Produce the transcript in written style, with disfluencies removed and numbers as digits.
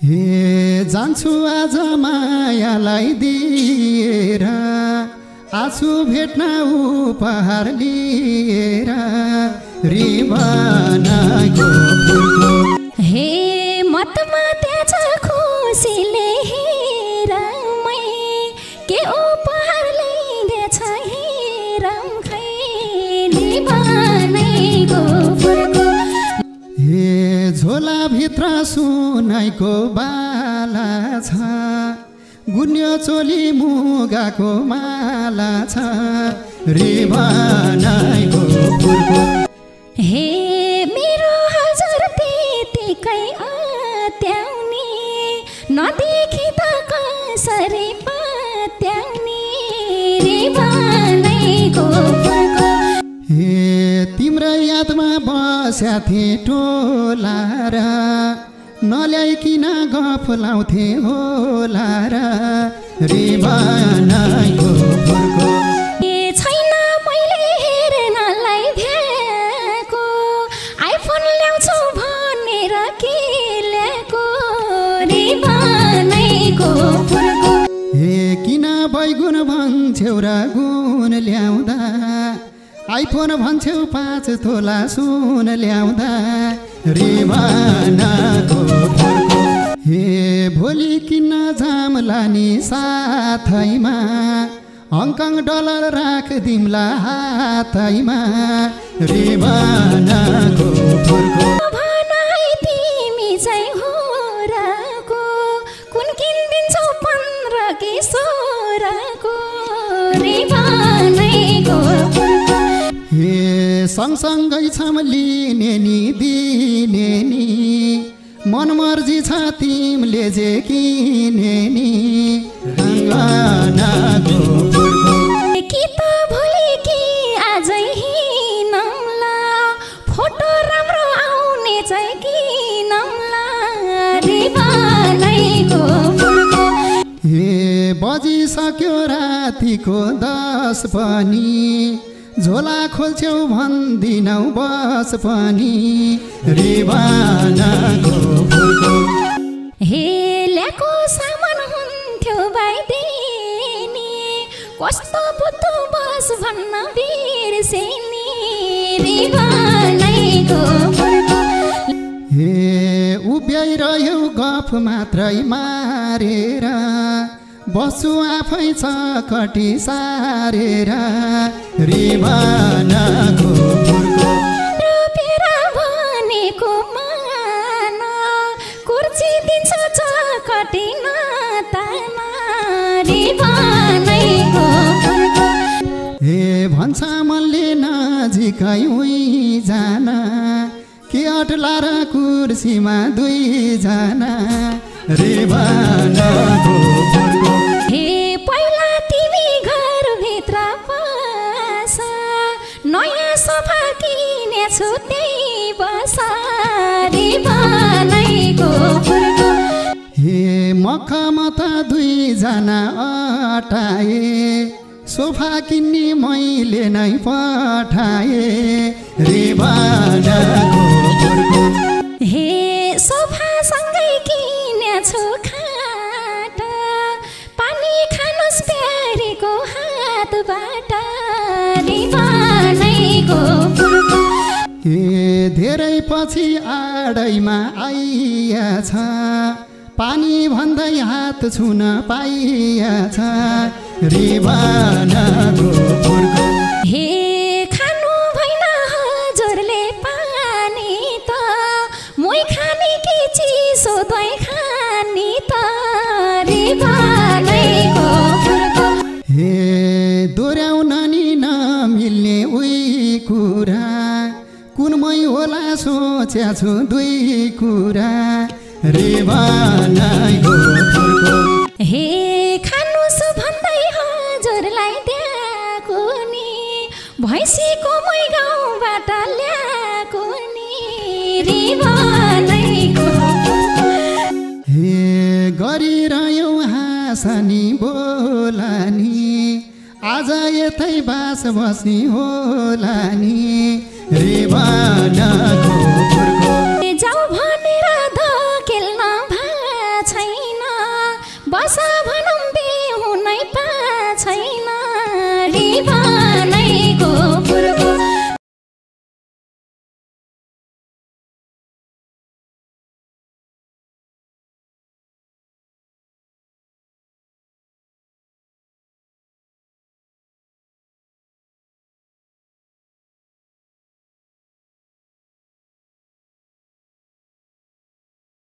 हे जान्छु आज मायालाई दिएर आँसु भेट्न उपहार लिएर रिबनको फुलको हे मतमा त्याछ खुसीले हेरमै के उपहार ल्याइदिएछ हेरम खै रिबनको फुलको हे झोलाभित्र सुनाइको बाला छ गुन्यो चोली मुगाको माला छ रिबनको फुलको हे मेरो हजुर त्यतिकै आत्याउने नदेखि त कसरी पत्याउने रिबनको फुलको हे तिम्रो यादमा बस्या थिए टोला र नल्याइकिन गफ लाउँथे होला र रिबनको फुलको छैन मैले हेर्नलाई भ्याएको आइफोन ल्याउँछु भनेर के ल्याएको रिबनको फुलको हे किन बैगुन भन्छौ र गुण ल्याउँदा आइफोन भन्छौ 5 तोला सुन ल्याउँदा रिबनको फुलको हे भोलि किन्न जामला नि साथैमा हङकङ डलर राखदिउँला हातैमा रिबनको फुलको भन है तिमी चाहिँ हो रको कुन किनिदिन्छौ 15 कि 16को रिबनको फुलको हे सँगसँगै छम लिने नि दिने नि मनमर्जी छ तिमीले जे किने नि रिबनको फुलको कि त भोलि कि आजै हिँडौँला फोटो राम्रो आउने चाहिँ किनौँला रिबनको फुलको हे बजिसक्यो रातिको 10 पनि झोला खोल्छौ भन्दिनौ बस पनि रिबनको फुलको हे ल्याएको सामान हुन्थ्यो बाइदिने कस्तो बुद्धु बस भन्न बिर्सेनी रिबनको फुलको हे उभ्याइरह्यौ गफ मात्रै मारेर बस्छु आफै चकटी सारेर रिबनको फुलको रोपेर भनेको मान कुर्ची दिन्छु चकटी नतान रिबनको फुलको हे भन्छ मनले नजिकै उही जान के अट्ला र कुर्सीमा 2 जना रिबनको फुलको हे पहिला तिमी घरभित्र बस नयाँ सोफा किनेछु त्यही बस रिबनको फुलको हे मखमा त 2 जना अटाए सोफा किन्ने मैले नै पठाए रिबनको फुलको हे सोफा सँगै किनेछु खाट पानी खानुस् प्यारीको हातबाट रिबनको फुलको हे धेरै पछि आडैमा आइएछ पानी भन्दै हात छुन पाइएछ रिबनको फुलको हे खानु भएन हजुरले पानी त मै खाने कि चिसो दही खाने त रिबनको फुलको हे दोहोऱ्याउन नि नमिल्ने उही कुरा कुनमै होला सोच्या छु 2 कुरा रिबनको फुलको हे खानुस् भन्दै हजुरलाई दिएको नि भैँसीको मै गाउँबाट ल्याएको नि रिबनको हे गरिरह्यौ हाँसनी बोलानी आज यतै बास बस्ने होला नि रिबनको फुलको जाऊ भनेर धकेल्न बसा भनौँ बिउ नै पा छैन रिभा